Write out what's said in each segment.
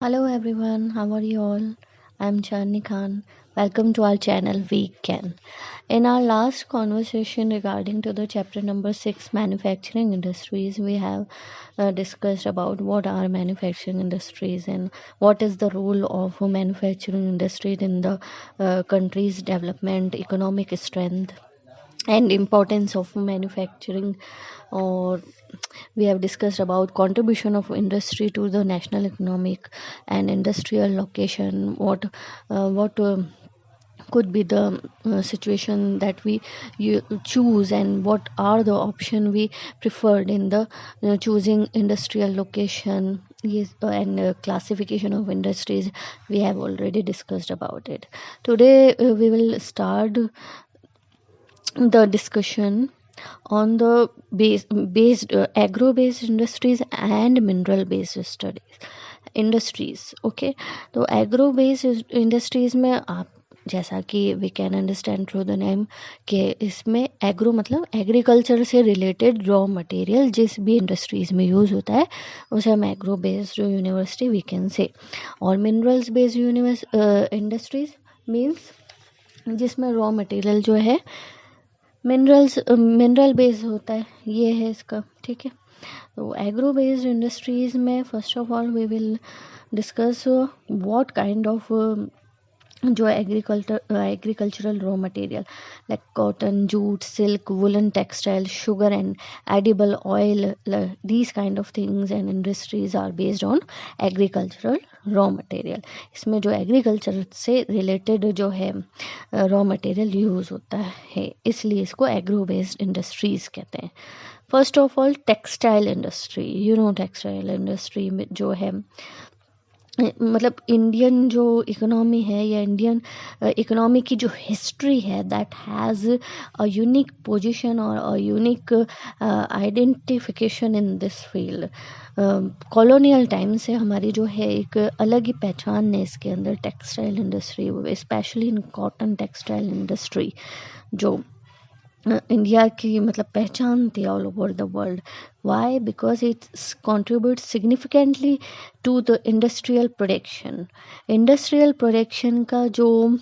Hello everyone, how are you all? I'm Charni Khan. Welcome to our channel We Can. In our last conversation regarding to the chapter number 6 manufacturing industries, we have discussed about what are manufacturing industries and what is the role of manufacturing industry in the country's development, economic strength and importance of manufacturing, or we have discussed about contribution of industry to the national economic and industrial location, what could be the situation that we choose, and what are the option we preferred in the choosing industrial location. Yes, and classification of industries we have already discussed about it. Today we will start the discussion on the based agro based industries and mineral based studies industries. Okay, तो agro based industries में आप जैसा कि we can understand through the name कि इसमें agro मतलब agriculture से related raw material जिस भी इंडस्ट्रीज में यूज़ होता है उसे हम agro based university we can say. और मिनरल्स बेस्ड इंडस्ट्रीज मीन्स जिसमें रॉ मटेरियल जो है मिनरल बेस्ड होता है, ये है इसका। ठीक है, तो एग्रो बेस्ड इंडस्ट्रीज में first of all we will discuss what kind of जो agricultural raw material like cotton, jute, silk, woollen textile, sugar and edible oil, these kind of things and industries are based on agricultural raw material. इसमें जो agriculture से related जो है raw material use होता है, इसलिए इसको एग्रो बेस्ड इंडस्ट्रीज कहते हैं। First of all textile industry, textile industry में जो है मतलब इंडियन जो इकोनॉमी है या इंडियन इकोनॉमी की जो हिस्ट्री है that has a unique position और a unique identification in this field. Colonial time से हमारी जो है एक अलग ही पहचान है इसके अंदर textile industry, specially in cotton textile industry जो इंडिया की मतलब पहचान थी all over the world. Why? Because it's contribute significantly to the industrial production. Industrial production का जो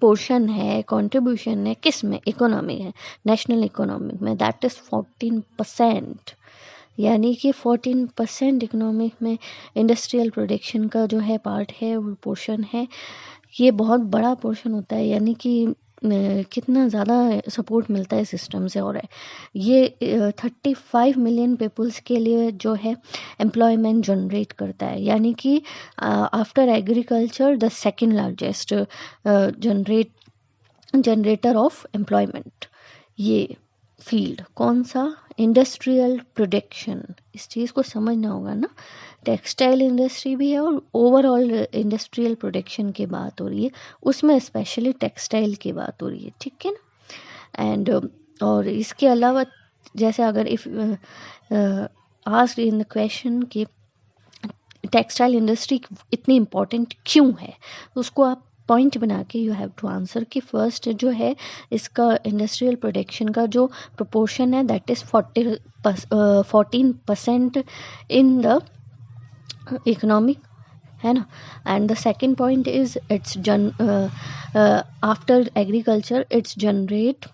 पोर्शन है, कंट्रीब्यूशन है, किस में? इकोनॉमी है, नेशनल इकोनॉमिक में, दैट इज़ 14%। यानी कि 14% इकोनॉमिक में इंडस्ट्रियल प्रोडक्शन का जो है पार्ट है, वो पोर्शन है, ये बहुत बड़ा पोर्शन होता है। यानी कि कितना ज़्यादा सपोर्ट मिलता है सिस्टम से। और ये 35 मिलियन पीपल्स के लिए जो है एम्प्लॉयमेंट जनरेट करता है। यानी कि after agriculture the second largest generator off employment. ये फील्ड कौन सा? Industrial production. इस चीज़ को समझना होगा ना, टेक्सटाइल इंडस्ट्री भी है और ओवरऑल इंडस्ट्रियल प्रोडक्शन की बात हो रही है, उसमें स्पेशली टेक्सटाइल की बात हो रही है। ठीक है ना? एंड और इसके अलावा जैसे अगर if asked in the question कि टेक्सटाइल इंडस्ट्री इतनी इम्पोर्टेंट क्यों है, तो उसको आप पॉइंट बना के यू हैव टू आंसर कि फर्स्ट जो है इसका इंडस्ट्रियल प्रोडक्शन का जो प्रोपोर्शन है that is 14% in the economic, है ना। And the second point is it's after agriculture it's generate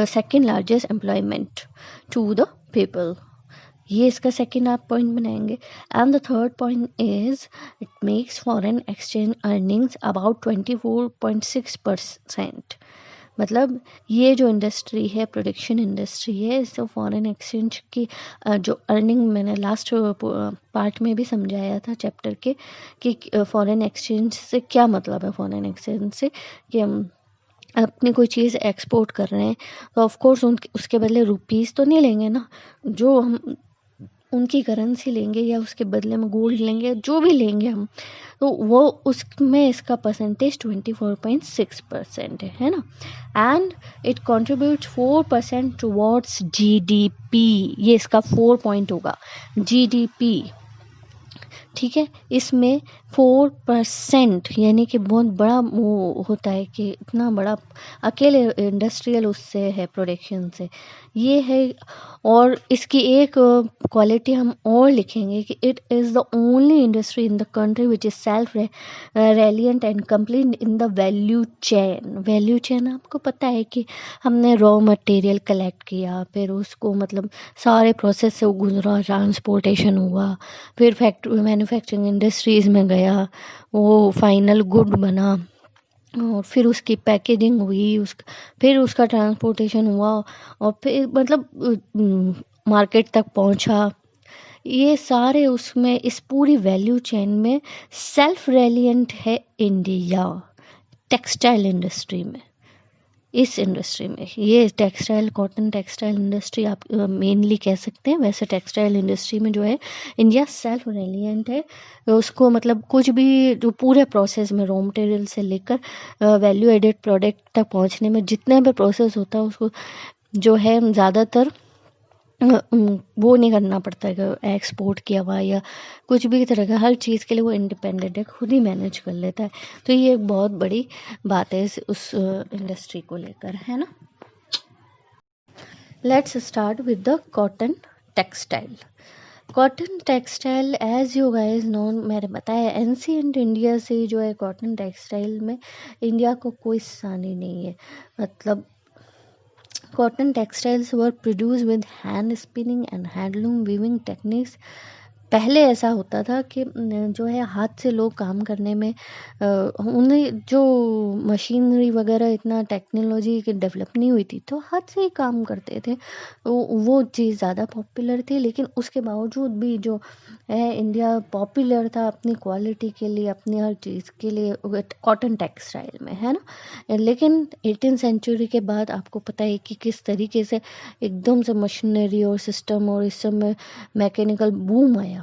second largest employment to the people. ये इसका सेकेंड आप पॉइंट बनाएंगे। And the third point is it makes foreign exchange earnings about 24.6%। मतलब ये जो industry है, प्रोडक्शन इंडस्ट्री है, इससे फॉरेन एक्सचेंज की जो अर्निंग, मैंने लास्ट पार्ट में भी समझाया था चैप्टर के कि फॉरेन एक्सचेंज से क्या मतलब है। फॉरेन एक्सचेंज से कि हम अपनी कोई चीज़ एक्सपोर्ट कर रहे हैं तो ऑफकोर्स उसके बदले रुपीज़ तो नहीं लेंगे ना, जो हम उनकी करेंसी लेंगे या उसके बदले में गोल्ड लेंगे, जो भी लेंगे हम, तो वो उसमें इसका परसेंटेज 24.6% है ना। And it contribute 4% towards GDP. ये इसका 4 पॉइंट होगा, जीडीपी। ठीक है, इसमें 4% यानी कि बहुत बड़ा वो होता है कि इतना बड़ा अकेले इंडस्ट्रियल उससे है प्रोडक्शन से। ये है। और इसकी एक क्वालिटी हम और लिखेंगे कि it is the only industry in the country which is self reliant and complete in the value chain. Value chain आपको पता है कि हमने रॉ मटेरियल कलेक्ट किया, फिर उसको मतलब सारे प्रोसेस से गुजरा, ट्रांसपोर्टेशन हुआ, फिर फैक्ट्री मैन्युफैक्चरिंग इंडस्ट्रीज़ में गया, वो फाइनल गुड बना, और फिर उसकी पैकेजिंग हुई, फिर उसका ट्रांसपोर्टेशन हुआ, और फिर मतलब मार्केट तक पहुंचा। ये सारे उसमें इस पूरी वैल्यू चेन में सेल्फ रेलिएंट है इंडिया, टेक्सटाइल इंडस्ट्री में। इस इंडस्ट्री में ये टेक्सटाइल, कॉटन टेक्सटाइल इंडस्ट्री आप मेनली कह सकते हैं। वैसे टेक्सटाइल इंडस्ट्री में जो है इंडिया सेल्फ रेलिएंट है। उसको मतलब कुछ भी जो पूरे प्रोसेस में रॉ मटेरियल से लेकर वैल्यू एडेड प्रोडक्ट तक पहुंचने में जितने भी प्रोसेस होता है उसको जो है ज़्यादातर वो नहीं करना पड़ता है कि एक्सपोर्ट किया हुआ या कुछ भी तरह का, हर चीज़ के लिए वो इंडिपेंडेंट है, खुद ही मैनेज कर लेता है। तो ये एक बहुत बड़ी बात है उस इंडस्ट्री को लेकर, है ना। Let's start with the cotton textile. Cotton textile as you guys know, मैंने बताया एंशिएंट इंडिया से जो है कॉटन टेक्सटाइल में इंडिया को कोई सानी नहीं है। मतलब cotton textiles were produced with hand spinning and handloom weaving techniques। पहले ऐसा होता था कि जो है हाथ से लोग काम करने में उन्हें जो मशीनरी वगैरह इतना टेक्नोलॉजी की डेवलप नहीं हुई थी, तो हाथ से ही काम करते थे। वो चीज़ ज़्यादा पॉपुलर थी। लेकिन उसके बावजूद भी जो है इंडिया पॉपुलर था अपनी क्वालिटी के लिए, अपनी हर चीज़ के लिए कॉटन टेक्सटाइल में, है ना। लेकिन 18 सेंचुरी के बाद आपको पता है कि किस तरीके से एकदम से मशीनरी और सिस्टम और इस सब में मैकेनिकल बूम आया।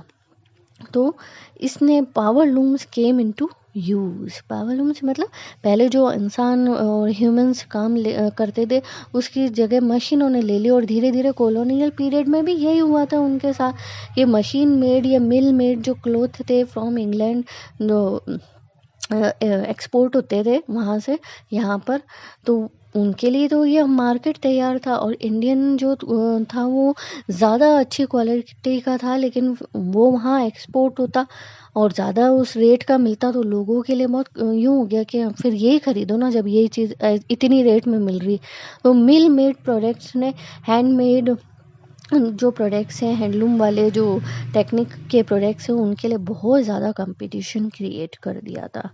तो इसने power looms came into use. Power looms मतलब पहले जो इंसान और ह्यूमंस काम करते थे उसकी जगह मशीनों ने ले ली। और धीरे धीरे कॉलोनियल पीरियड में भी यही हुआ था उनके साथ। ये मशीन मेड या मिल मेड जो क्लोथ थे फ्रॉम इंग्लैंड एक्सपोर्ट होते थे वहाँ से यहाँ पर, तो उनके लिए तो ये मार्केट तैयार था। और इंडियन जो था वो ज़्यादा अच्छी क्वालिटी का था, लेकिन वो वहाँ एक्सपोर्ट होता और ज़्यादा उस रेट का मिलता, तो लोगों के लिए बहुत यूँ हो गया कि फिर यही खरीदो ना जब यही चीज़ इतनी रेट में मिल रही। तो मिल मेड प्रोडक्ट्स ने हैंडमेड जो प्रोडक्ट्स हैं, हैंडलूम वाले जो टेक्निक के प्रोडक्ट्स हैं, उनके लिए बहुत ज़्यादा कंपटीशन क्रिएट कर दिया था।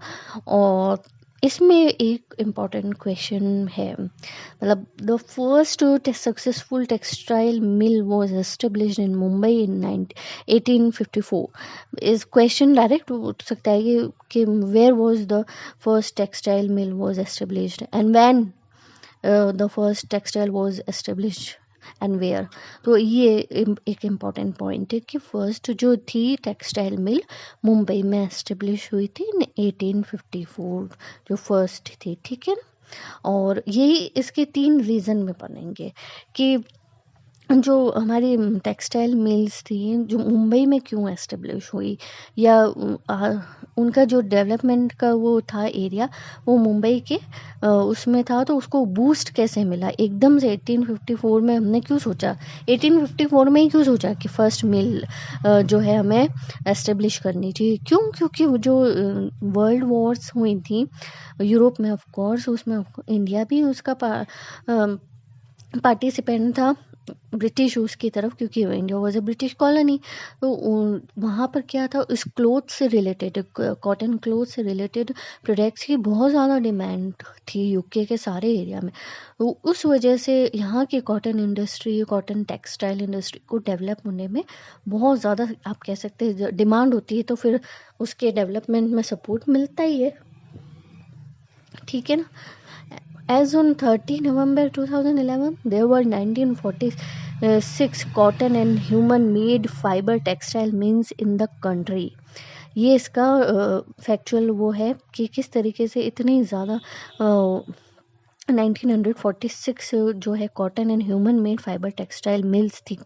और इसमें एक इम्पॉर्टेंट क्वेश्चन है, मतलब the first successful textile mill was established in Mumbai in 1854। इस क्वेश्चन डायरेक्ट हो सकता है कि where was the first textile mill was established and when the first textile was established and where. तो ये एक इम्पॉर्टेंट पॉइंट है कि फर्स्ट जो थी टेक्सटाइल मिल मुंबई में एस्टेब्लिश हुई थी इन 1854, जो फर्स्ट थी, ठीक है ना। और यही इसके 3 रीज़न में बनेंगे कि जो हमारी टेक्सटाइल मिल्स थी जो मुंबई में क्यों एस्टेब्लिश हुई, या उनका जो डेवलपमेंट का वो था एरिया वो मुंबई के उसमें था, तो उसको बूस्ट कैसे मिला एकदम से 1854 में। हमने क्यों सोचा 1854 में ही क्यों सोचा कि फ़र्स्ट मिल जो है हमें एस्टेब्लिश करनी चाहिए, क्यों? क्योंकि वो जो वर्ल्ड वॉर्स हुई थी यूरोप में, ऑफ कोर्स उसमें इंडिया भी उसका पार्टिसिपेंट था ब्रिटिश उसकी तरफ, क्योंकि India was a British colony. तो वहाँ पर क्या था, इस क्लोथ से रिलेटेड, कॉटन क्लोथ से रिलेटेड प्रोडक्ट्स की बहुत ज़्यादा डिमांड थी यूके के सारे एरिया में। तो उस वजह से यहाँ की cotton industry, cotton textile industry को डेवलप होने में बहुत ज़्यादा आप कह सकते हैं डिमांड होती है, तो फिर उसके डेवलपमेंट में सपोर्ट मिलता ही है, ठीक है ना। As on 30 November 2011, there were 1946 cotton and human-made fiber textile mills in the country। ये इसका फैक्चुअल वो है कि किस तरीके से इतनी ज़्यादा 1946 जो है cotton and human made fibre textile mills थी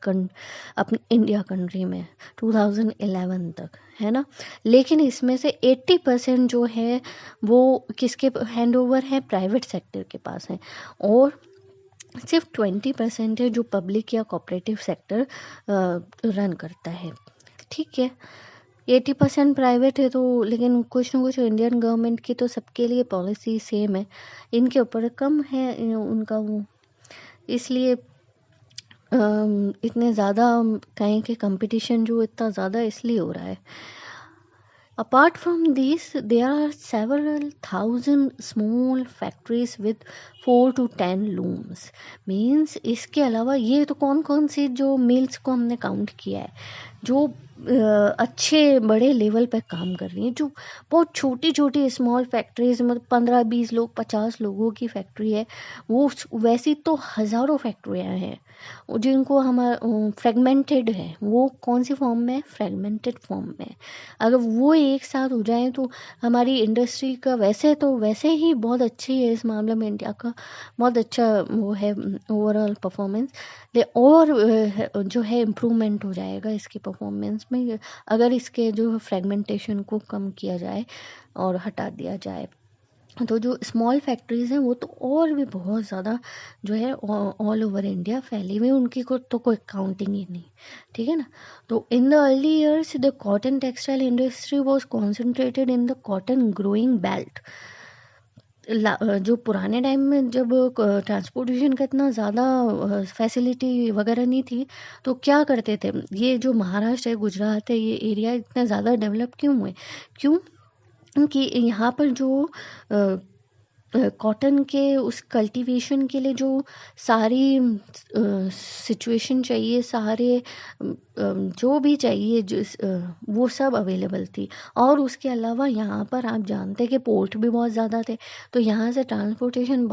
अपने इंडिया कंट्री में 2011 तक, है ना। लेकिन इसमें से 80% जो है वो किसके हैंड ओवर है, प्राइवेट सेक्टर के पास है। और सिर्फ 20% है जो पब्लिक या कोऑपरेटिव सेक्टर रन करता है, ठीक है। 80% प्राइवेट है, तो लेकिन कुछ ना कुछ इंडियन गवर्नमेंट की तो सबके लिए पॉलिसी सेम है, इनके ऊपर कम है उनका वो, इसलिए इतने ज़्यादा कहें कि कंपटीशन जो इतना ज़्यादा इसलिए हो रहा है। Apart from these, there are several thousand small factories with 4 to 10 looms. Means इसके अलावा ये तो कौन कौन सी जो मिल्स को हमने काउंट किया है, जो अच्छे बड़े लेवल पे काम कर रही हैं, जो बहुत छोटी छोटी स्मॉल फैक्ट्रीज, मतलब 15-20 लोग 50 लोगों की फैक्ट्री है, वो वैसी तो हज़ारों फैक्ट्रियाँ हैं जिनको हमारा फ्रेगमेंटेड है। वो कौन सी फॉर्म में? फ्रेगमेंटेड फॉर्म में। अगर वो एक साथ हो जाए तो हमारी इंडस्ट्री का वैसे ही बहुत अच्छी है, इस मामले में इंडिया का बहुत अच्छा वो है ओवरऑल परफॉर्मेंस, और जो है इम्प्रूवमेंट हो जाएगा इसकी परफॉर्मेंस में, अगर इसके जो फ्रेगमेंटेशन को कम किया जाए और हटा दिया जाए। तो जो स्मॉल फैक्ट्रीज़ हैं वो तो और भी बहुत ज़्यादा जो है ऑल ओवर इंडिया फैली हुई, उनकी को तो कोई काउंटिंग ही नहीं, ठीक है ना। तो in the early years the cotton textile industry was concentrated in the cotton growing belt. जो पुराने टाइम में जब ट्रांसपोर्टेशन का इतना ज़्यादा फैसिलिटी वगैरह नहीं थी, तो क्या करते थे, ये जो महाराष्ट्र है, गुजरात है, ये एरिया इतना ज़्यादा डेवलप क्यों हुए? क्यों कि यहाँ पर जो कॉटन के उस कल्टीवेशन के लिए जो सारी सिचुएशन चाहिए, सारे जो भी चाहिए वो सब अवेलेबल थी। और उसके अलावा यहाँ पर आप जानते हैं कि पोर्ट भी बहुत ज़्यादा थे, तो यहाँ से ट्रांसपोर्टेशन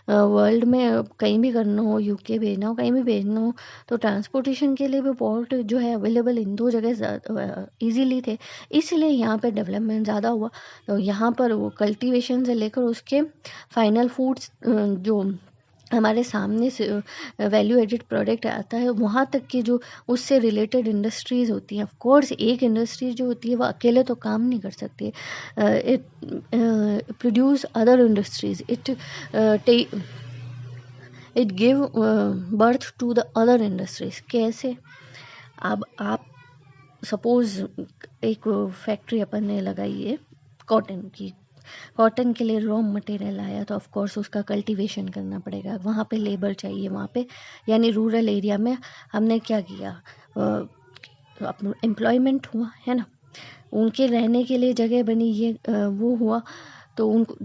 वर्ल्ड में कहीं भी करना हो, यूके भेजना हो, कहीं भी भेजना हो, तो ट्रांसपोर्टेशन के लिए भी पोर्ट जो है अवेलेबल इन दो जगह ईजीली थे, इसलिए यहाँ पे डेवलपमेंट ज़्यादा हुआ। तो यहाँ पर वो कल्टीवेशन से लेकर उसके फाइनल फूड्स जो हमारे सामने से वैल्यू एडेड प्रोडक्ट आता है, वहाँ तक की जो उससे रिलेटेड इंडस्ट्रीज़ होती हैं। ऑफ कोर्स एक इंडस्ट्री जो होती है वो अकेले तो काम नहीं कर सकती, it produce other industries, it give birth to the other industries. कैसे? अब आप सपोज एक फैक्ट्री अपन ने लगाई है कॉटन की, कॉटन के लिए रॉ मटेरियल आया, तो ऑफ कोर्स उसका कल्टीवेशन करना पड़ेगा, वहाँ पे लेबर चाहिए, वहाँ पे यानी रूरल एरिया में हमने क्या किया, एम्प्लॉयमेंट हुआ है ना, उनके रहने के लिए जगह बनी, ये वो हुआ, तो उनको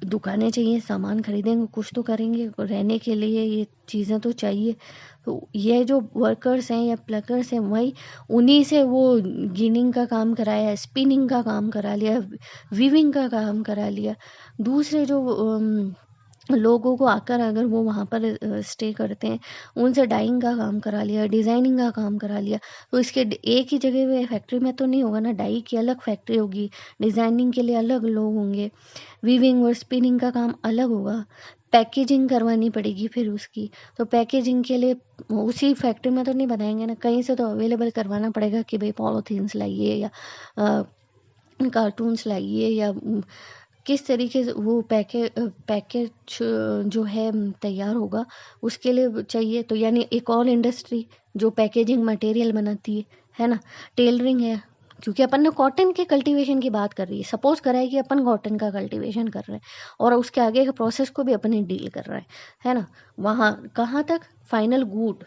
दुकानें चाहिए, सामान खरीदेंगे, कुछ तो करेंगे, रहने के लिए ये चीज़ें तो चाहिए। तो ये जो वर्कर्स हैं या प्लकर्स हैं, वही उन्हीं से वो गिनिंग का काम कराया, स्पिनिंग का काम करा लिया, वीविंग का काम करा लिया। दूसरे जो लोगों को आकर अगर वो वहाँ पर स्टे करते हैं, उनसे डाइंग का काम करा लिया, डिज़ाइनिंग का काम करा लिया। तो इसके एक ही जगह पे फैक्ट्री में तो नहीं होगा ना, डाई की अलग फैक्ट्री होगी, डिज़ाइनिंग के लिए अलग लोग होंगे, वीविंग और स्पिनिंग का काम अलग होगा, पैकेजिंग करवानी पड़ेगी फिर उसकी, तो पैकेजिंग के लिए उसी फैक्ट्री में तो नहीं बनाएंगे ना, कहीं से तो अवेलेबल करवाना पड़ेगा कि भाई पॉलीथीन्स लाइए या कार्टून्स लाइए, या किस तरीके से वो पैकेज जो है तैयार होगा, उसके लिए चाहिए। तो यानी एक और इंडस्ट्री जो पैकेजिंग मटेरियल बनाती है ना, टेलरिंग है, क्योंकि अपन ने कॉटन के कल्टीवेशन की बात कर रही है, सपोज करा है कि अपन कॉटन का कल्टीवेशन कर रहे हैं और उसके आगे के प्रोसेस को भी अपन ही डील कर रहे हैं, है ना। वहाँ कहाँ तक? फाइनल गुड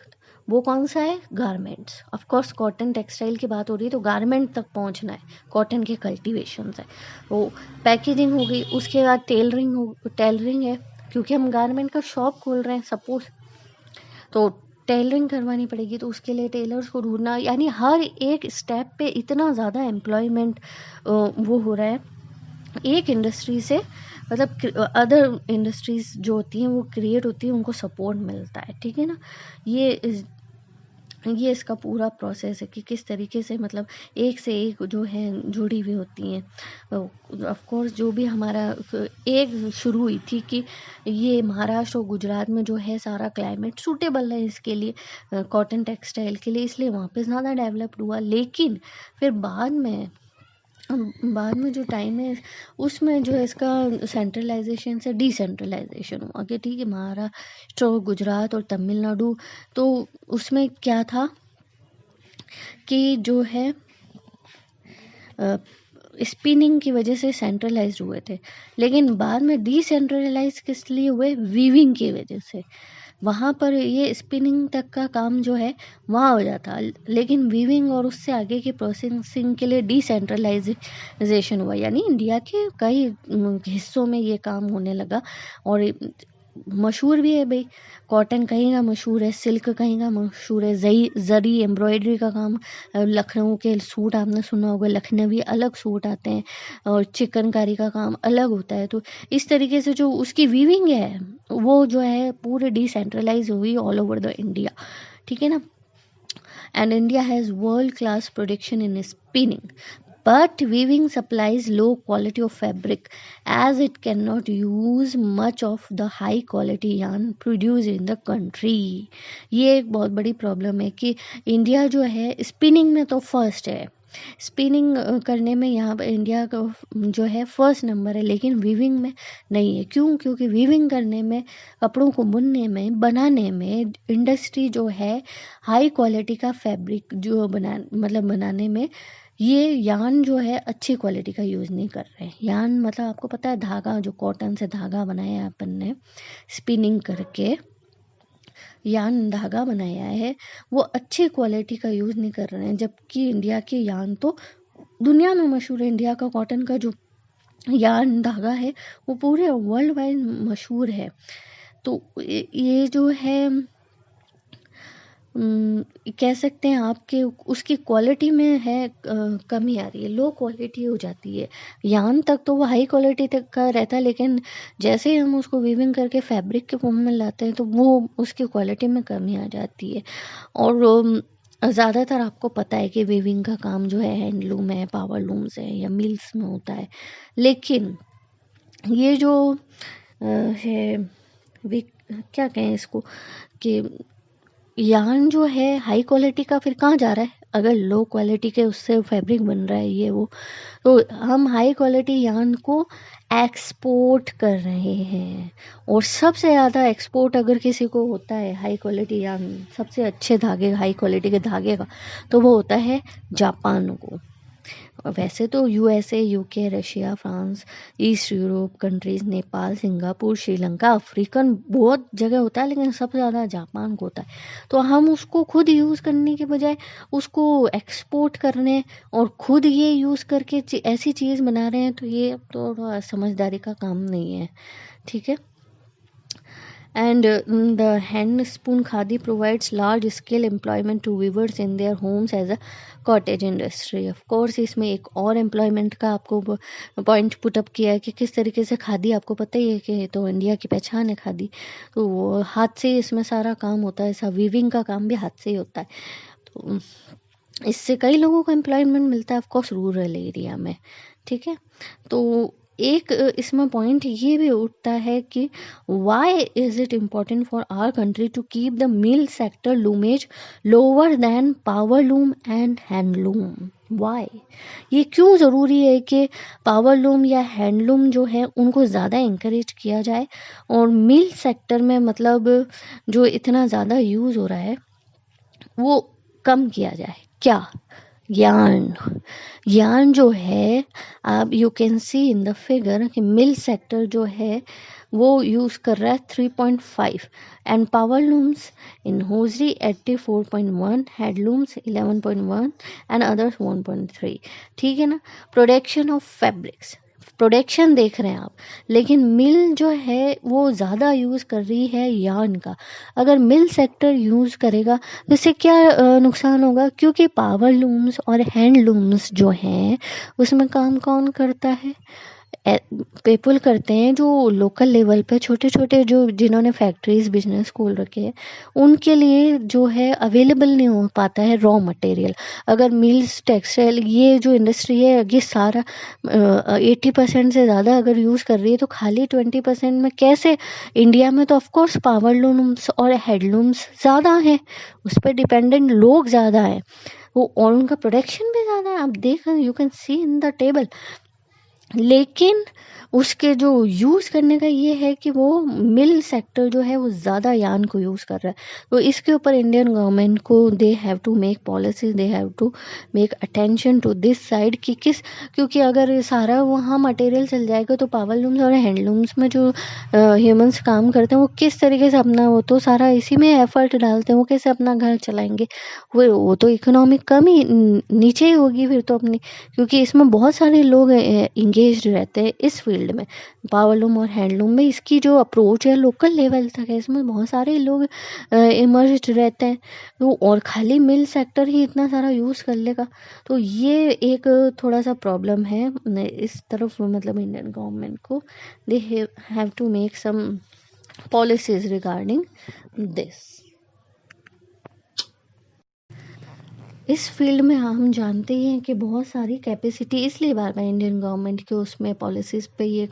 वो कौन सा है? Garments. Of course cotton textile की बात हो रही है तो गारमेंट तक पहुँचना है, कॉटन के कल्टीवेशन से। वो पैकेजिंग हो गई, उसके बाद टेलरिंग है, क्योंकि हम गारमेंट का शॉप खोल रहे हैं सपोज, तो टेलरिंग करवानी पड़ेगी, तो उसके लिए टेलर्स को ढूंढना, यानी हर एक स्टेप पे इतना ज़्यादा एम्प्लॉयमेंट वो हो रहा है एक इंडस्ट्री से, मतलब अदर इंडस्ट्रीज जो होती हैं वो क्रिएट होती है, उनको सपोर्ट मिलता है, ठीक है ना। ये इसका पूरा प्रोसेस है कि किस तरीके से मतलब एक से एक जो है जुड़ी हुई होती हैं। ऑफ कोर्स जो भी हमारा एक शुरू हुई थी कि ये महाराष्ट्र और गुजरात में जो है सारा क्लाइमेट सूटेबल है इसके लिए, कॉटन टेक्सटाइल के लिए, इसलिए वहाँ पे ज़्यादा डेवलप्ड हुआ। लेकिन फिर बाद में बाद में जो टाइम है उसमें जो है इसका सेंट्रलाइजेशन से डिसेंट्रलाइजेशन हुआ कि ठीक है, महाराष्ट्र, गुजरात और तमिलनाडु, तो उसमें क्या था कि जो है स्पिनिंग की वजह से सेंट्रलाइज हुए थे, लेकिन बाद में डिसेंट्रलाइज किस लिए हुए? वीविंग की वजह से। वहाँ पर ये स्पिनिंग तक का काम जो है वहाँ हो जाता, लेकिन वीविंग और उससे आगे की प्रोसेसिंग के लिए डिसेंट्रलाइजेशन हुआ, यानी इंडिया के कई हिस्सों में ये काम होने लगा। और मशहूर भी है भाई, कॉटन कहीं का मशहूर है, सिल्क कहीं का मशहूर है, जरी एम्ब्रॉयडरी का काम, लखनऊ के सूट आपने सुना होगा, लखनवी अलग सूट आते हैं, और चिकनकारी का काम अलग होता है। तो इस तरीके से जो उसकी वीविंग है वो जो है पूरे डिसेंट्रलाइज हुई ऑल ओवर द इंडिया, ठीक है ना। And India has world class production in spinning, but weaving supplies low quality of fabric as it cannot use much of the high quality yarn produced in the country। ये एक बहुत बड़ी problem है कि India जो है spinning में तो फर्स्ट है, स्पिनिंग करने में यहाँ पर इंडिया का जो है फर्स्ट नंबर है, लेकिन वीविंग में नहीं है। क्यों? क्योंकि वीविंग करने में, कपड़ों को बुनने में, बनाने में इंडस्ट्री जो है हाई क्वालिटी का फैब्रिक जो बनाने में ये यान जो है अच्छी क्वालिटी का यूज़ नहीं कर रहे हैं। यान मतलब आपको पता है, धागा, जो कॉटन से धागा बनाया है अपन ने स्पिनिंग करके यान धागा बनाया है, वो अच्छी क्वालिटी का यूज़ नहीं कर रहे हैं। जबकि इंडिया के यान तो दुनिया में मशहूर है, इंडिया का कॉटन का जो यान धागा है वो पूरे वर्ल्ड वाइड मशहूर है। तो ये जो है कह सकते हैं आपके उसकी क्वालिटी में है कमी आ रही है, लो क्वालिटी हो जाती है। यान तक तो वो हाई क्वालिटी तक का रहता है, लेकिन जैसे ही हम उसको वीविंग करके फैब्रिक के फॉर्म में लाते हैं तो वो उसकी क्वालिटी में कमी आ जाती है। और ज़्यादातर आपको पता है कि वीविंग का काम जो है हैंडलूम है, पावर लूम्स है या मिल्स में होता है। लेकिन ये जो है क्या कहें इसको, कि यार्न जो है हाई क्वालिटी का फिर कहाँ जा रहा है? अगर लो क्वालिटी के उससे फैब्रिक बन रहा है ये वो, तो हम हाई क्वालिटी यार्न को एक्सपोर्ट कर रहे हैं। और सबसे ज़्यादा एक्सपोर्ट अगर किसी को होता है हाई क्वालिटी यार्न, सबसे अच्छे धागे, हाई क्वालिटी के धागे का, तो वो होता है जापान को। वैसे तो USA, UK, Russia, France, east Europe countries, Nepal, Singapore, Sri Lanka, African बहुत जगह होता है, लेकिन सबसे ज़्यादा जापान को होता है। तो हम उसको खुद यूज़ करने के बजाय उसको एक्सपोर्ट करने और खुद ये यूज़ करके ऐसी चीज़ बना रहे हैं, तो ये थोड़ा समझदारी का काम नहीं है, ठीक है। And the hand spoon khadi provides large scale employment to weavers in their homes as a cottage industry। of course इसमें एक और एम्प्लॉयमेंट का आपको पॉइंट पुटअप किया है कि किस तरीके से खादी, आपको पता ही है कि तो इंडिया की पहचान है खादी, तो वो हाथ से इसमें सारा काम होता है, ऐसा वीविंग का काम भी हाथ से ही होता है। तो इससे कई लोगों को एम्प्लॉयमेंट मिलता है, ऑफकोर्स रूरल एरिया में, ठीक है। तो एक इसमें पॉइंट ये भी उठता है कि why is it important for our country to keep the mill sector loomage lower than power loom and handloom. Why, ये क्यों ज़रूरी है कि पावर लूम या हैंडलूम जो है उनको ज़्यादा इंकरेज किया जाए, और मिल सेक्टर में मतलब जो इतना ज़्यादा यूज़ हो रहा है वो कम किया जाए? क्या? यार्न जो है, आप you can see in the figure कि मिल सेक्टर जो है वो यूज़ कर रहा है 3.5, and power looms in hosiery 84.1, handlooms 11.1 and others 1.3, ठीक है ना। प्रोडक्शन ऑफ फैब्रिक्स, प्रोडक्शन देख रहे हैं आप, लेकिन मिल जो है वो ज़्यादा यूज़ कर रही है यार्न का। अगर मिल सेक्टर यूज़ करेगा तो इससे क्या नुकसान होगा? क्योंकि पावर लूम्स और हैंड लूम्स जो हैं उसमें काम कौन करता है? पीपल करते हैं जो लोकल लेवल पे, छोटे छोटे जो जिन्होंने फैक्ट्रीज बिजनेस खोल रखे हैं, उनके लिए जो है अवेलेबल नहीं हो पाता है रॉ मटेरियल। अगर मिल्स, टेक्सटाइल, ये जो इंडस्ट्री है ये सारा 80% से ज़्यादा अगर यूज़ कर रही है, तो खाली 20% में कैसे? इंडिया में तो ऑफकोर्स पावर लूम्स और हैंडलूम्स ज़्यादा हैं, उस पर डिपेंडेंट लोग ज़्यादा हैं, वो और उनका प्रोडक्शन भी ज़्यादा है। आप देख, you can see in the table. लेकिन उसके जो यूज़ करने का ये है कि वो मिल सेक्टर जो है वो ज़्यादा यान को यूज़ कर रहा है। तो इसके ऊपर इंडियन गवर्नमेंट को they have to make policies, they have to make attention to this side कि किस, क्योंकि अगर सारा वहाँ मटेरियल चल जाएगा तो पावर लूम्स और हैंडलूम्स में जो ह्यूमंस काम करते हैं वो किस तरीके से अपना, वो तो सारा इसी में एफर्ट डालते हैं, वो कैसे अपना घर चलाएंगे? वो तो इकोनॉमिक कम ही नीचे ही होगी फिर तो अपनी, क्योंकि इसमें बहुत सारे लोग इंगेज रहते हैं इस फील्ड में, पावरलूम और हैंडलूम में। इसकी जो अप्रोच है लोकल लेवल तक है, इसमें बहुत सारे लोग इमर्ज रहते हैं। तो और खाली मिल सेक्टर ही इतना सारा यूज़ कर लेगा, तो ये एक थोड़ा सा प्रॉब्लम है इस तरफ। मतलब इंडियन गवर्नमेंट को they have to make some policies regarding this. इस फील्ड में हम जानते ही हैं कि बहुत सारी कैपेसिटी, इसलिए बार बार इंडियन गवर्नमेंट के उसमें पॉलिसीज़ पे ये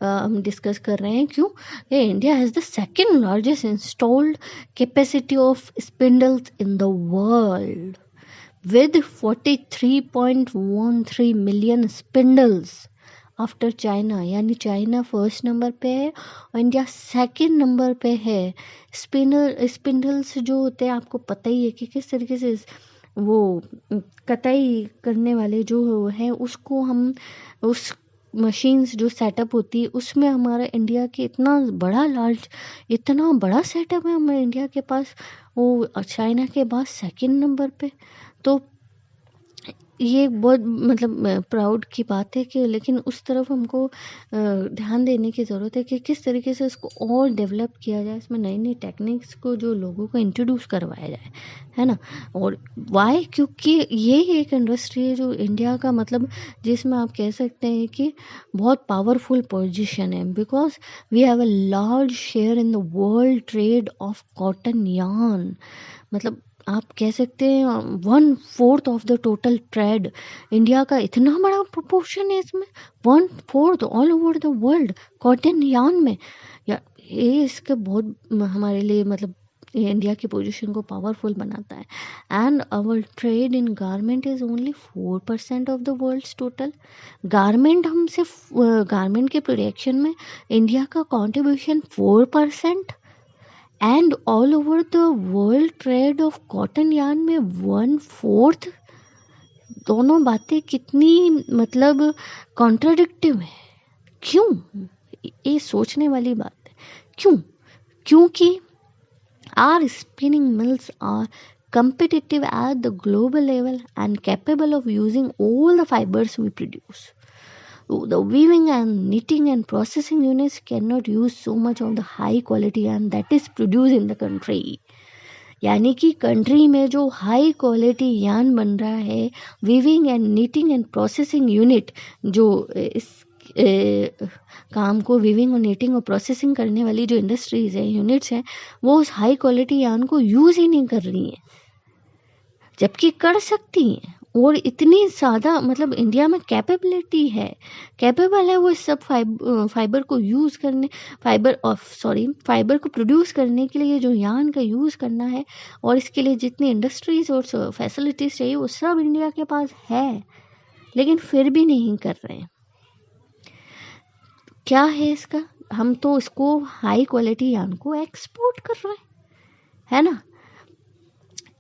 हम डिस्कस कर रहे हैं। क्यों? ये India has the second largest installed capacity of spindles in the world with 43.13 million spindles after China. यानी चाइना फर्स्ट नंबर पे है और इंडिया सेकेंड नंबर पे है। स्पिंडल्स जो होते हैं आपको पता ही है कि किस तरीके से वो कताई करने वाले जो है उसको हम, उस मशीन्स जो सेटअप होती है उसमें हमारा इंडिया के इतना बड़ा सेटअप है हमारे इंडिया के पास, वो चाइना के बाद सेकंड नंबर पे। तो ये बहुत मतलब प्राउड की बात है कि, लेकिन उस तरफ हमको ध्यान देने की ज़रूरत है कि किस तरीके से इसको और डेवलप किया जाए, इसमें नई नई टेक्निक्स को जो लोगों को इंट्रोड्यूस करवाया जाए, है ना। और वाई? क्योंकि ये एक इंडस्ट्री है जो इंडिया का मतलब जिसमें आप कह सकते हैं कि बहुत पावरफुल पोजीशन है, because we have a large share in the world trade of cotton yarn. मतलब आप कह सकते हैं 1/4 of the total trade, India का इतना बड़ा प्रोपोर्शन है इसमें, 1/4 all over the world cotton yarn में। या ये इसके बहुत हमारे लिए मतलब इंडिया की पोजीशन को पावरफुल बनाता है। And our trade in garment is only 4% of the world's total. Garment हम सिर्फ गारमेंट के प्रोडक्शन में इंडिया का contribution 4%, and all over the world trade of cotton yarn में 1/4। दोनों बातें कितनी मतलब कॉन्ट्राडिक्टिव है। क्यों? ये सोचने वाली बात है। क्यों? क्योंकि our spinning mills are competitive at the global level and capable of using all the fibers we produce. The weaving and knitting and processing units cannot use so much of the high quality and that is produced in the country. यानी कि country में जो high quality यान बन रहा है, weaving and knitting and processing unit जो इस काम को वीविंग और नीटिंग और प्रोसेसिंग करने वाली जो इंडस्ट्रीज हैं, यूनिट्स हैं, वो उस हाई क्वालिटी यान को यूज़ ही नहीं कर रही हैं, जबकि कर सकती हैं। और इतनी ज़्यादा मतलब इंडिया में कैपेबल है वो इस सब फाइबर को यूज़ करने, फाइबर को प्रोड्यूस करने के लिए जो यान का यूज़ करना है, और इसके लिए जितनी इंडस्ट्रीज और फैसिलिटीज़ चाहिए वो सब इंडिया के पास है, लेकिन फिर भी नहीं कर रहे हैं। क्या है इसका? हम तो इसको हाई क्वालिटी यान को एक्सपोर्ट कर रहे हैं, है ना।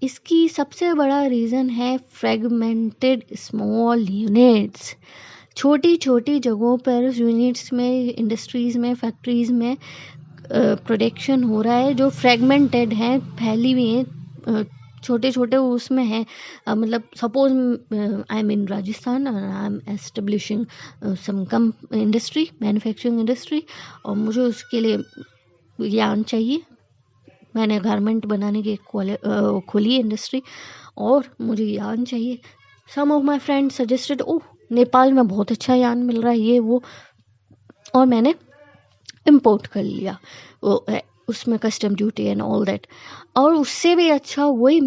इसकी सबसे बड़ा रीज़न है फ्रेगमेंटेड स्मॉल यूनिट्स। छोटी छोटी जगहों पर यूनिट्स में, इंडस्ट्रीज़ में, फैक्ट्रीज़ में प्रोडक्शन हो रहा है जो फ्रेगमेंटेड हैं, फैली हुई हैं, छोटे छोटे उसमें हैं। मतलब suppose I am in Rajasthan और आई एम एस्टेब्लिशिंग सम कम इंडस्ट्री, मैन्युफैक्चरिंग इंडस्ट्री, और मुझे उसके लिए यान चाहिए। मैंने गारमेंट बनाने की खोली इंडस्ट्री और मुझे यान चाहिए। सम ऑफ माई फ्रेंड सजेस्टेड, ओह नेपाल में बहुत अच्छा यान मिल रहा है, ये वो, और मैंने इम्पोर्ट कर लिया, उसमें custom duty and all that. और उससे भी अच्छा वही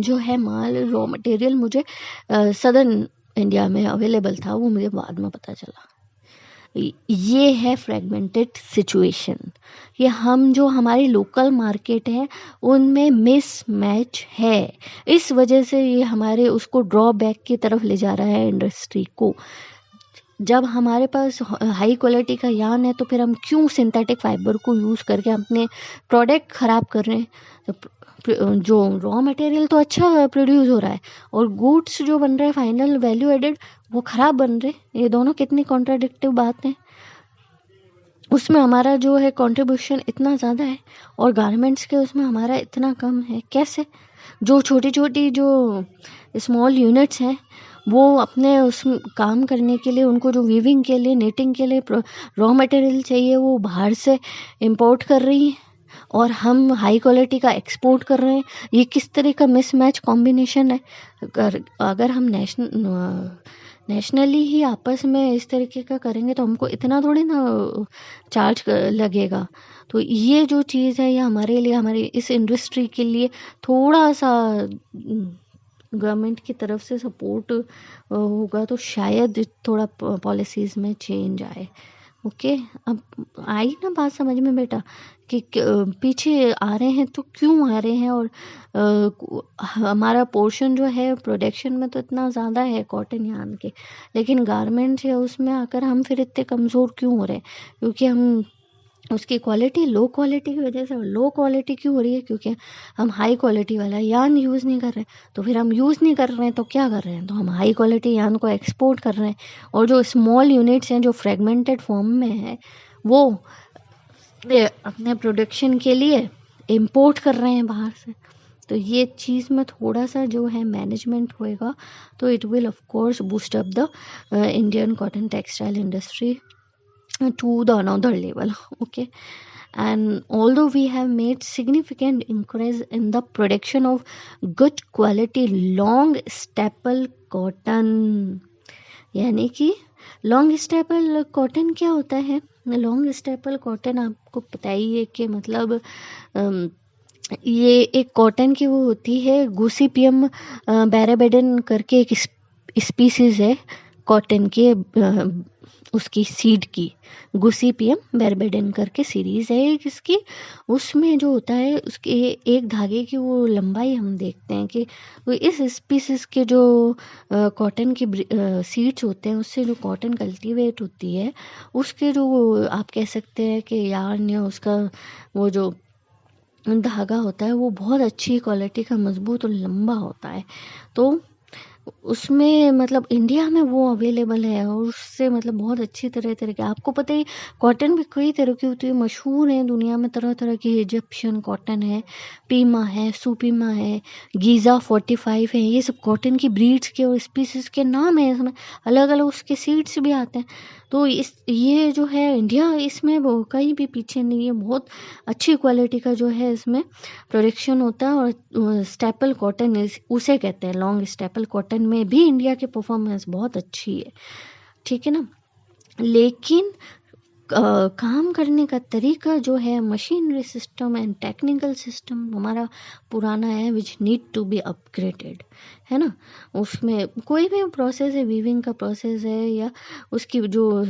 जो है माल, रॉ मटेरियल मुझे सदर्न इंडिया में अवेलेबल था, वो मुझे बाद में पता चला। ये है फ्रेगमेंटेड सिचुएशन। ये हम जो हमारी लोकल मार्केट है उनमें मिस मैच है, इस वजह से ये हमारे उसको ड्रॉबैक की तरफ ले जा रहा है इंडस्ट्री को। जब हमारे पास हाई क्वालिटी का यार्न है तो फिर हम क्यों सिंथेटिक फाइबर को यूज़ करके अपने प्रोडक्ट ख़राब कर रहे हैं। जो रॉ मटेरियल तो अच्छा प्रोड्यूस हो रहा है और गुड्स जो बन रहा है फाइनल वैल्यू एडेड वो ख़राब बन रहे। ये दोनों कितनी कॉन्ट्राडिक्टिव बात है। उसमें हमारा जो है कंट्रीब्यूशन इतना ज़्यादा है और गारमेंट्स के उसमें हमारा इतना कम है। कैसे? जो छोटी छोटी जो स्मॉल यूनिट्स हैं वो अपने उस काम करने के लिए, उनको जो वीविंग के लिए, नेटिंग के लिए रॉ मटेरियल चाहिए वो बाहर से इंपोर्ट कर रही हैं और हम हाई क्वालिटी का एक्सपोर्ट कर रहे हैं। ये किस तरह का मिसमैच कॉम्बिनेशन है। अगर हम नेशनली ही आपस में इस तरीके का करेंगे तो हमको इतना थोड़ी ना चार्ज लगेगा। तो ये जो चीज़ है ये हमारे लिए, हमारी इस इंडस्ट्री के लिए थोड़ा सा गवर्नमेंट की तरफ से सपोर्ट होगा तो शायद थोड़ा पॉलिसीज़ में चेंज आए। ओके, अब आई ना बात समझ में बेटा कि पीछे आ रहे हैं तो क्यों आ रहे हैं। और हमारा पोर्शन जो है प्रोडक्शन में तो इतना ज़्यादा है कॉटन यार्न के, लेकिन गारमेंट्स है उसमें आकर हम फिर इतने कमज़ोर क्यों हो रहे हैं। क्योंकि हम उसकी क्वालिटी लो क्वालिटी की वजह से, लो क्वालिटी क्यों हो रही है? क्योंकि हम हाई क्वालिटी वाला यार्न यूज़ नहीं कर रहे। तो फिर हम यूज़ नहीं कर रहे हैं तो क्या कर रहे हैं? तो हम हाई क्वालिटी यार्न को एक्सपोर्ट कर रहे हैं और जो स्मॉल यूनिट्स हैं जो फ्रेगमेंटेड फॉर्म में है वो अपने प्रोडक्शन के लिए इंपोर्ट कर रहे हैं बाहर से। तो ये चीज़ में थोड़ा सा जो है मैनेजमेंट होएगा तो it will of course boost up the Indian cotton textile industry to the another level. Okay, and although we have made significant increase in the production of good quality long staple cotton, यानी कि long staple cotton क्या होता है? Long staple cotton आपको पता ही है कि मतलब ये एक कॉटन की वो होती है, गोसिपियम बैराबेडन करके एक स्पीसीज है कॉटन के, उसकी सीड की गोसिपियम बैराबेडन करके सीरीज है एक इसकी। उसमें जो होता है उसके एक धागे की वो लंबाई हम देखते हैं कि वो इस स्पीसीज के जो कॉटन की सीड्स होते हैं उससे जो कॉटन कल्टीवेट होती है उसके जो आप कह सकते हैं कि यार्न या उसका वो जो धागा होता है वो बहुत अच्छी क्वालिटी का, मजबूत और लंबा होता है। तो उसमें मतलब इंडिया में वो अवेलेबल है और उससे मतलब बहुत अच्छी तरह के, आपको पता ही कॉटन भी कई तरह की होती है, मशहूर है दुनिया में तरह तरह की। इजिप्शियन कॉटन है, पीमा है, सुपीमा है, गीज़ा 45 है, ये सब कॉटन की ब्रीड्स के और स्पीसीज के नाम है। इसमें अलग अलग उसके सीड्स भी आते हैं। तो इस ये जो है इंडिया इसमें वो कहीं भी पीछे नहीं है, बहुत अच्छी क्वालिटी का जो है इसमें प्रोडक्शन होता है। और स्टेपल कॉटन उसे कहते हैं लॉन्ग स्टेपल कॉटन में भी इंडिया की परफॉर्मेंस बहुत अच्छी है, ठीक है ना। लेकिन काम करने का तरीका जो है, machinery system and technical system हमारा पुराना है, which need to be upgraded, है ना। उसमें कोई भी प्रोसेस है, वीविंग का प्रोसेस है या उसकी जो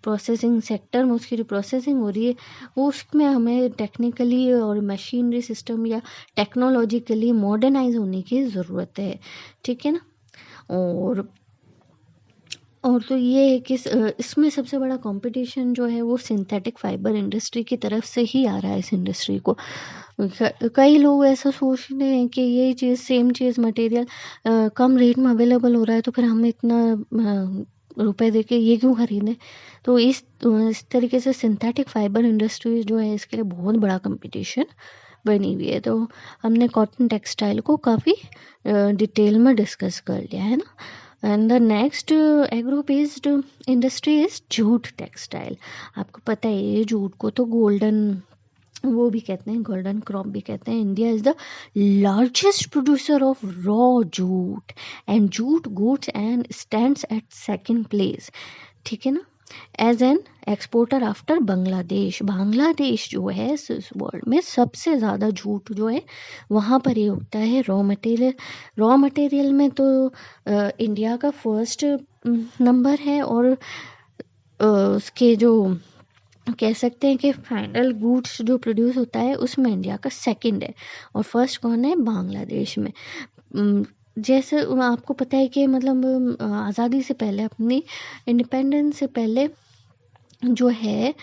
प्रोसेसिंग सेक्टर में उसकी जो प्रोसेसिंग हो रही है उसमें हमें टेक्निकली और मशीनरी सिस्टम या टेक्नोलॉजिकली मॉडर्नाइज होने की ज़रूरत है, ठीक है ना। और तो ये है कि इसमें सबसे बड़ा कंपटीशन जो है वो सिंथेटिक फाइबर इंडस्ट्री की तरफ से ही आ रहा है इस इंडस्ट्री को। कई लोग ऐसा सोच रहे हैं कि ये चीज़, सेम चीज़ मटेरियल कम रेट में अवेलेबल हो रहा है तो फिर हम इतना रुपए दे के ये क्यों खरीदें। तो इस तरीके से सिंथेटिक फाइबर इंडस्ट्री जो है इसके लिए बहुत बड़ा कंपटीशन बनी हुई है। तो हमने कॉटन टेक्सटाइल को काफ़ी डिटेल में डिस्कस कर लिया है ना। And the next agro based industry is jute textile. आपको पता है ये जूट को तो गोल्डन वो भी कहते हैं, गोल्डन क्रॉप भी कहते हैं। India is the largest producer of raw jute and jute goods and stands at second place, ठीक है ना, as an exporter after Bangladesh. Bangladesh जो है इस वर्ल्ड में सबसे ज़्यादा जूट जो है वहाँ पर ही उगता है। रॉ मटेरियल में तो इंडिया का फर्स्ट नंबर है और उसके जो कह सकते हैं कि फाइनल गुड्स जो प्रोड्यूस होता है उसमें इंडिया का सेकंड है, और फर्स्ट कौन है, बांग्लादेश में। जैसे आपको पता है कि मतलब आज़ादी से पहले, अपनी इंडिपेंडेंस से पहले जो है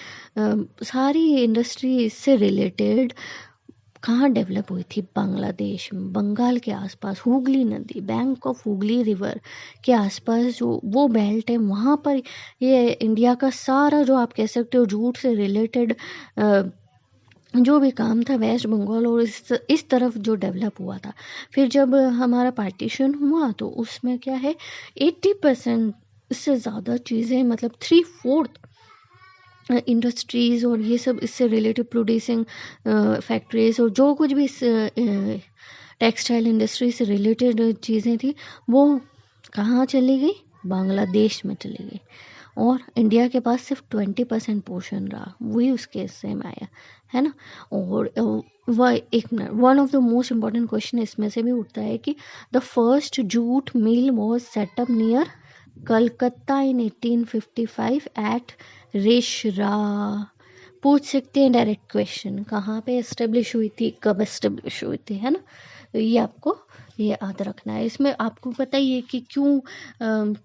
सारी इंडस्ट्री इससे रिलेटेड कहाँ डेवलप हुई थी, बांग्लादेश में, बंगाल के आसपास, हुगली नदी, बैंक ऑफ हुगली रिवर के आसपास जो वो बेल्ट है, वहाँ पर ये इंडिया का सारा जो आप कह सकते हो जूट से रिलेटेड जो भी काम था वेस्ट बंगाल और इस तरफ जो डेवलप हुआ था। फिर जब हमारा पार्टीशन हुआ तो उसमें क्या है, 80% इससे ज़्यादा चीज़ें, मतलब 3/4 इंडस्ट्रीज़ और ये सब इससे रिलेटेड प्रोड्यूसिंग फैक्ट्रीज और जो कुछ भी इस टेक्सटाइल इंडस्ट्री से रिलेटेड चीज़ें थी, वो कहाँ चली गई, बांग्लादेश में चली गई। और इंडिया के पास सिर्फ 20% पोर्शन रहा, वही उसके हिस्से में आया, है ना। और वह एक minute, one of the most important question इसमें से भी उठता है कि the first jute mill was set up near Calcutta in 1855 at Rishra. पूछ सकते हैं डायरेक्ट क्वेश्चन, कहाँ पे एस्टेब्लिश हुई थी, कब एस्टेब्लिश हुई थी, है ना। तो ये आपको ये याद रखना है। इसमें आपको पता ही है कि क्यों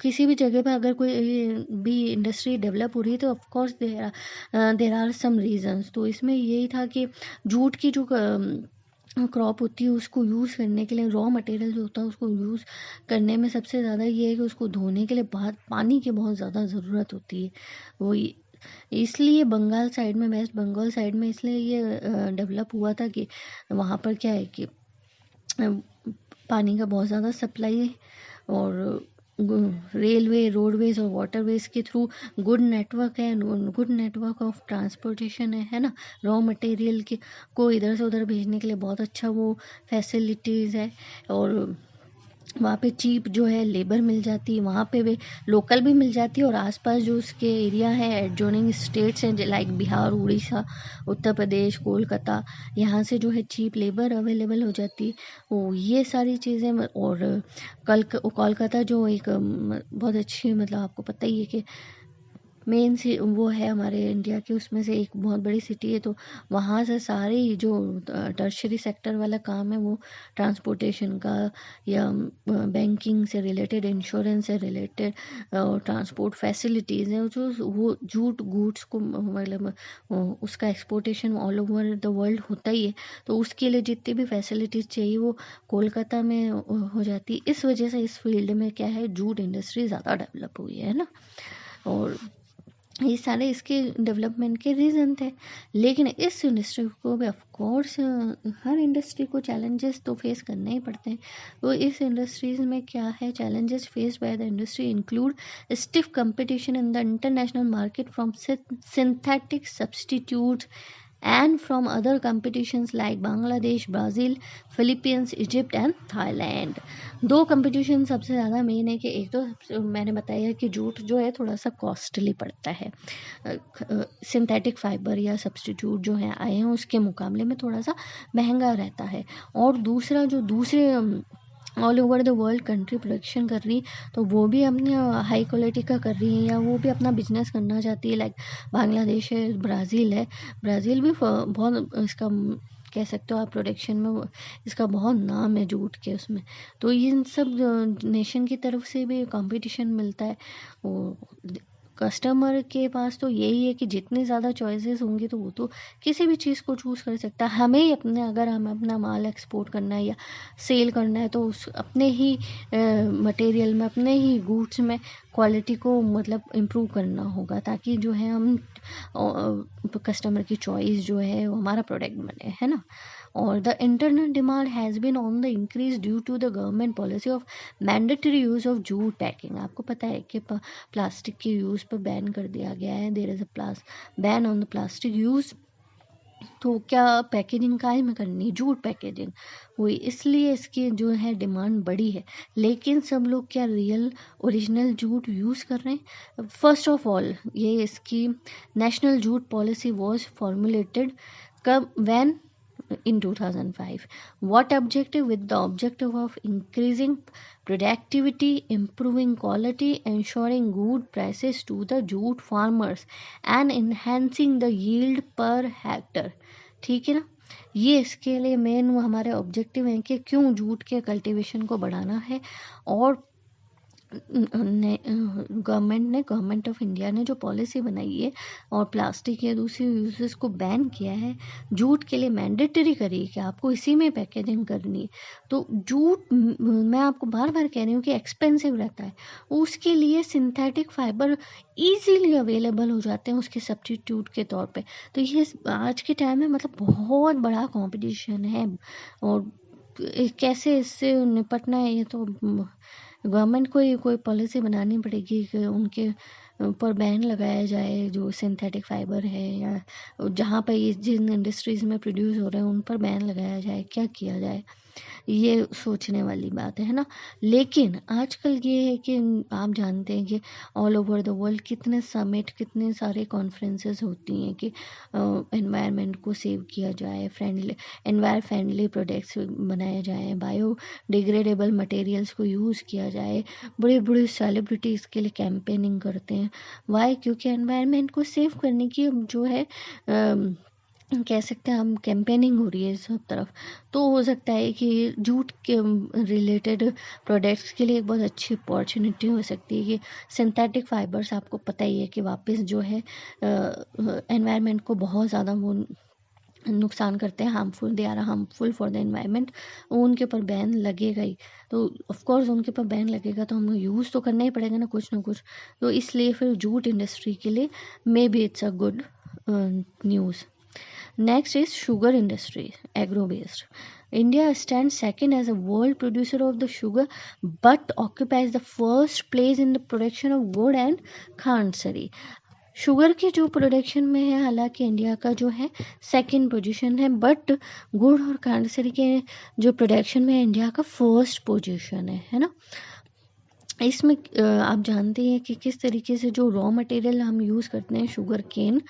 किसी भी जगह पर अगर कोई भी इंडस्ट्री डेवलप हो रही है तो of course there are some reasons. तो इसमें यही था कि जूट की जो क्रॉप होती है उसको यूज़ करने के लिए, रॉ मटेरियल जो होता है उसको यूज़ करने में सबसे ज़्यादा ये है कि उसको धोने के लिए बहुत पानी की बहुत ज़्यादा ज़रूरत होती है। वो इसलिए बंगाल साइड में, वेस्ट बंगाल साइड में इसलिए ये डेवलप हुआ था कि वहाँ पर क्या है कि पानी का बहुत ज़्यादा सप्लाई है, और रेलवे, रोडवेज और वाटरवेज के थ्रू गुड नेटवर्क है, गुड नेटवर्क ऑफ ट्रांसपोर्टेशन है ना। रॉ मटेरियल के को इधर से उधर भेजने के लिए बहुत अच्छा वो फैसिलिटीज़ है, और वहाँ पे चीप जो है लेबर मिल जाती है, वहाँ पे भी लोकल भी मिल जाती है, और आसपास जो उसके एरिया है एडजॉइनिंग स्टेट्स हैं लाइक बिहार, उड़ीसा, उत्तर प्रदेश, कोलकाता, यहाँ से जो है चीप लेबर अवेलेबल हो जाती है। वो ये सारी चीज़ें और कोलकाता जो एक बहुत अच्छी, मतलब आपको पता ही है कि मेन सी वो है हमारे इंडिया की, उसमें से एक बहुत बड़ी सिटी है। तो वहाँ से सारे जो टर्शरी सेक्टर वाला काम है, वो ट्रांसपोर्टेशन का या बैंकिंग से रिलेटेड, इंश्योरेंस से रिलेटेड और ट्रांसपोर्ट फैसिलिटीज़ हैं, जो वो जूट गुड्स को मतलब उसका exportation all over the world होता ही है। तो उसके लिए जितनी भी फैसिलिटीज़ चाहिए वो कोलकाता में हो जाती। इस वजह से इस फील्ड में क्या है, जूट इंडस्ट्री ज़्यादा डेवलप हुई है ना। और ये सारे इसके डेवलपमेंट के रीज़न थे। लेकिन इस इंडस्ट्री को भी ऑफ कोर्स हर इंडस्ट्री को चैलेंजेस तो फेस करने ही पड़ते हैं। तो इस इंडस्ट्रीज में क्या है, challenges face by the industry include stiff competition in the international market from synthetic substitutes and from other competitions like Bangladesh, Brazil, Philippines, Egypt and Thailand। दो कंपटीशन सबसे ज़्यादा मेन है कि एक तो मैंने बताया कि जूट जो है थोड़ा सा कॉस्टली पड़ता है, सिंथेटिक फाइबर या सब्सटीट्यूट जो है आए हैं उसके मुकाबले में थोड़ा सा महंगा रहता है। और दूसरा जो दूसरे all over the world country production कर रही, तो वो भी अपने हाई क्वालिटी का कर रही है या वो भी अपना बिजनेस करना चाहती है, लाइक बांग्लादेश है, ब्राज़ील है। ब्राज़ील भी बहुत इसका कह सकते हो आप प्रोडक्शन में इसका बहुत नाम है जूट के उसमें। तो इन सब नेशन की तरफ से भी कंपटीशन मिलता है। वो कस्टमर के पास तो यही है कि जितनी ज़्यादा चॉइसेस होंगी तो वो तो किसी भी चीज़ को चूज़ कर सकता है। हमें ही अपने, अगर हमें अपना माल एक्सपोर्ट करना है या सेल करना है तो उस अपने ही मटेरियल में, अपने ही गुड्स में क्वालिटी को मतलब इम्प्रूव करना होगा, ताकि जो है हम कस्टमर की चॉइस जो है वो हमारा प्रोडक्ट बने, है ना। और the internal demand has been on the increase due to the government policy of mandatory use of jute packing. आपको पता है कि प्लास्टिक के यूज़ पर बैन कर दिया गया है, there is a ban on the plastic use. तो क्या पैकेजिंग काहे में करनी है, जूट पैकेजिंग हुई, इसलिए इसकी जो है डिमांड बढ़ी है। लेकिन सब लोग क्या रियल ओरिजिनल जूट यूज़ कर रहे हैं? फर्स्ट ऑफ ऑल ये इसकी national jute policy was formulated कब, when in 2005. What objective? With the objective of increasing productivity, improving quality, ensuring good prices to the jute farmers and enhancing the yield per hectare. ठीक है ना, ये इसके लिए main हमारे objective हैं कि क्यों जूट के कल्टीवेशन को बढ़ाना है। और गवर्नमेंट ऑफ इंडिया ने जो पॉलिसी बनाई है और प्लास्टिक या दूसरी यूजेस को बैन किया है, जूट के लिए मैंडेटरी करी है कि आपको इसी में पैकेजिंग करनी है। तो जूट मैं आपको बार बार कह रही हूँ कि एक्सपेंसिव रहता है, उसके लिए सिंथेटिक फाइबर इजीली अवेलेबल हो जाते हैं उसके सब्स्टिट्यूट के तौर पे। तो ये आज के टाइम में मतलब बहुत बड़ा कंपटीशन है, और कैसे इससे निपटना है ये तो गवर्नमेंट को ही कोई पॉलिसी बनानी पड़ेगी कि उनके ऊपर बैन लगाया जाए जो सिंथेटिक फाइबर है, या जहाँ पर ये जिन इंडस्ट्रीज़ में प्रोड्यूस हो रहे हैं उन पर बैन लगाया जाए, क्या किया जाए, ये सोचने वाली बात है ना। लेकिन आजकल ये है कि आप जानते हैं कि ऑल ओवर द वर्ल्ड कितने समिट, कितने सारे कॉन्फ्रेंसेस होती हैं कि एनवायरनमेंट को सेव किया जाए, फ्रेंडली प्रोडक्ट्स बनाए जाए, बायोडिग्रेडेबल मटेरियल्स को यूज़ किया जाए। बड़े बड़े सेलिब्रिटी इसके लिए कैंपेनिंग करते हैं। वाई? क्योंकि एनवायरनमेंट को सेव करने की जो है कह सकते हैं हम कैंपेनिंग हो रही है सब तरफ। तो हो सकता है कि जूट के रिलेटेड प्रोडक्ट्स के लिए एक बहुत अच्छी अपॉर्चुनिटी हो सकती है कि सिंथेटिक फाइबर्स, आपको पता ही है कि वापस जो है एनवायरनमेंट को बहुत ज़्यादा वो नुकसान करते हैं, they are harmful for the environment, उनके ऊपर बैन लगेगा ही। तो ऑफ कोर्स उनके ऊपर बैन लगेगा तो हमें यूज़ तो करना ही पड़ेगा ना कुछ ना कुछ। तो इसलिए फिर जूट इंडस्ट्री के लिए may be it's a good news. Next is sugar industry, agro-based. India stands second as a world producer of the sugar, but occupies the first place in the production of गुड़ and Khandsari. Sugar के जो production में है हालांकि India का जो है second position है, बट गुड़ और खांडसरी के जो प्रोडक्शन में इंडिया का फर्स्ट पोजीशन है ना। इसमें आप जानते हैं कि किस तरीके से जो रॉ मटेरियल हम यूज़ करते हैं शुगर केन,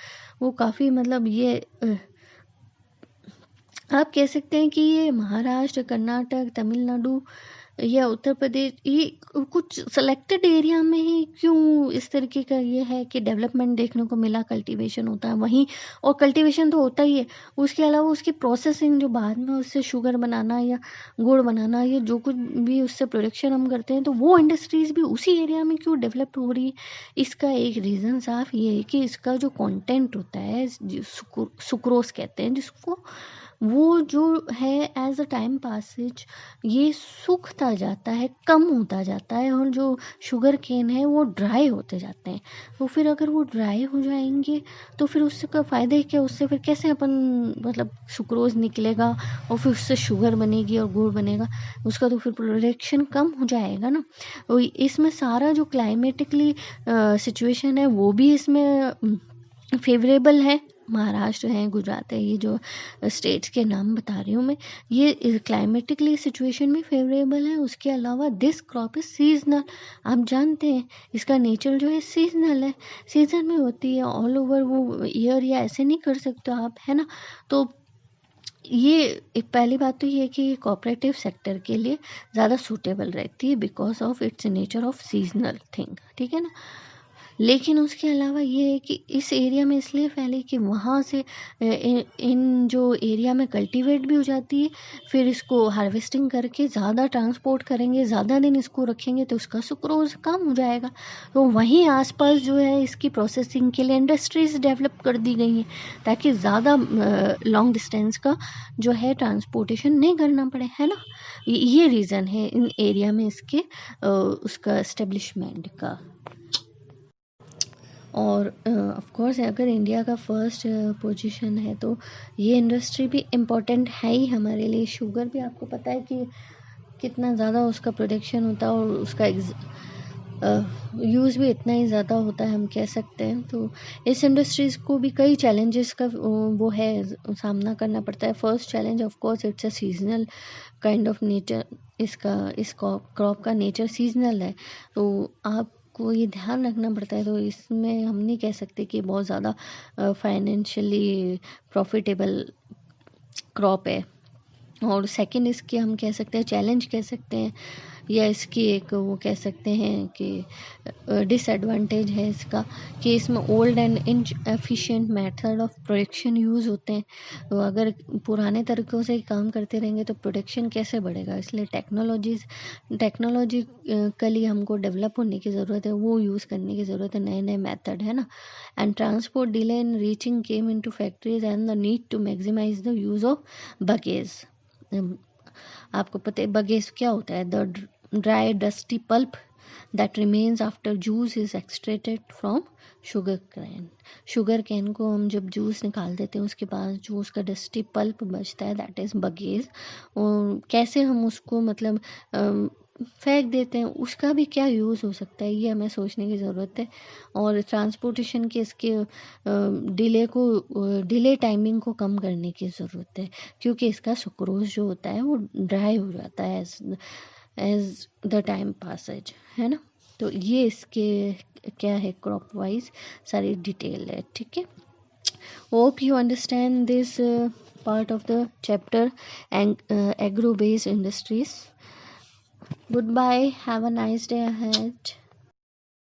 वो काफ़ी मतलब ये आप कह सकते हैं कि ये महाराष्ट्र, कर्नाटक, तमिलनाडु या उत्तर प्रदेश, ये कुछ सेलेक्टेड एरिया में ही क्यों इस तरीके का ये है कि डेवलपमेंट देखने को मिला, कल्टीवेशन होता है वहीं। और कल्टीवेशन तो होता ही है, उसके अलावा उसकी प्रोसेसिंग जो बाद में उससे शुगर बनाना या गुड़ बनाना या जो कुछ भी उससे प्रोडक्शन हम करते हैं, तो वो इंडस्ट्रीज़ भी उसी एरिया में क्यों डेवलप्ड हो रही है। इसका एक रीज़न साफ ये है कि इसका जो कंटेंट होता है, सुक्रोज कहते हैं जिसको, वो जो है एज अ टाइम पासेज ये सूखता जाता है, कम होता जाता है, और जो शुगर केन है वो ड्राई होते जाते हैं। तो फिर अगर वो ड्राई हो जाएंगे तो फिर उससे का फ़ायदा है क्या, उससे फिर कैसे अपन मतलब सुक्रोज निकलेगा और फिर उससे शुगर बनेगी और गुड़ बनेगा, उसका तो फिर प्रोडक्शन कम हो जाएगा ना। तो इसमें सारा जो क्लाइमेटिकली सिचुएशन है वो भी इसमें फेवरेबल है। महाराष्ट्र है, गुजरात है, ये जो स्टेट्स के नाम बता रही हूँ मैं, ये क्लाइमेटिकली सिचुएशन में फेवरेबल है। उसके अलावा दिस क्रॉप इज सीजनल, आप जानते हैं इसका नेचर जो है सीजनल है, सीजन में होती है, ऑल ओवर वो ईयर या ऐसे नहीं कर सकते आप, है ना। तो ये एक पहली बात तो ये है कि कोऑपरेटिव सेक्टर के लिए ज़्यादा सूटेबल रहती है because of its nature of seasonal thing, ठीक है ना। लेकिन उसके अलावा ये है कि इस एरिया में इसलिए फैले कि वहाँ से इन जो एरिया में कल्टीवेट भी हो जाती है, फिर इसको हार्वेस्टिंग करके ज़्यादा ट्रांसपोर्ट करेंगे, ज़्यादा दिन इसको रखेंगे तो उसका सुक्रोज कम हो जाएगा। तो वहीं आसपास जो है इसकी प्रोसेसिंग के लिए इंडस्ट्रीज़ डेवलप कर दी गई हैं ताकि ज़्यादा लॉन्ग डिस्टेंस का जो है ट्रांसपोर्टेशन नहीं करना पड़े, है ना। ये रीज़न है इन एरिया में इसके उसका इस्टेब्लिशमेंट का। और ऑफ कोर्स अगर इंडिया का फर्स्ट पोजीशन है तो ये इंडस्ट्री भी इम्पोर्टेंट है ही हमारे लिए। शुगर भी आपको पता है कि कितना ज़्यादा उसका प्रोडक्शन होता है और उसका यूज़ भी इतना ही ज़्यादा होता है, हम कह सकते हैं। तो इस इंडस्ट्रीज़ को भी कई चैलेंजेस का वो है सामना करना पड़ता है। First challenge of course it's a seasonal kind of nature, इस क्रॉप का नेचर सीजनल है, तो आपको ये ध्यान रखना पड़ता है। तो इसमें हम नहीं कह सकते कि बहुत ज़्यादा फाइनेंशियली प्रॉफिटेबल क्रॉप है। और सेकंड इसके हम कह सकते हैं चैलेंज कह सकते हैं, या इसकी एक वो कह सकते हैं कि डिसएडवांटेज है इसका, कि इसमें old and inefficient method of production use होते हैं। तो अगर पुराने तरीक़ों से ही काम करते रहेंगे तो प्रोडक्शन कैसे बढ़ेगा, इसलिए टेक्नोलॉजिकली हमको डेवलप होने की ज़रूरत है, वो यूज़ करने की ज़रूरत है, नए नए मेथड है ना। And transport delay in reaching cane into factories and the need to maximize the use of bagasse. आपको पता है बगेज क्या होता है, the dry dusty pulp that remains after juice is extracted from sugar cane. Sugar cane को हम जब juice निकाल देते हैं उसके बाद जो उसका डस्टी पल्प बचता है दैट इज़ बगेज। कैसे हम उसको मतलब फेंक देते हैं, उसका भी क्या यूज़ हो सकता है, ये हमें सोचने की ज़रूरत है। और ट्रांसपोर्टेशन के इसके डिले टाइमिंग को कम करने की ज़रूरत है, क्योंकि इसका सुक्रोज जो होता है वो ड्राई हो जाता है एज द टाइम पासेज, है ना। तो ये इसके क्या है क्रॉप वाइज सारी डिटेल है, ठीक है। Hope you understand this part of the chapter and agro based industries. Goodbye, have a nice day ahead.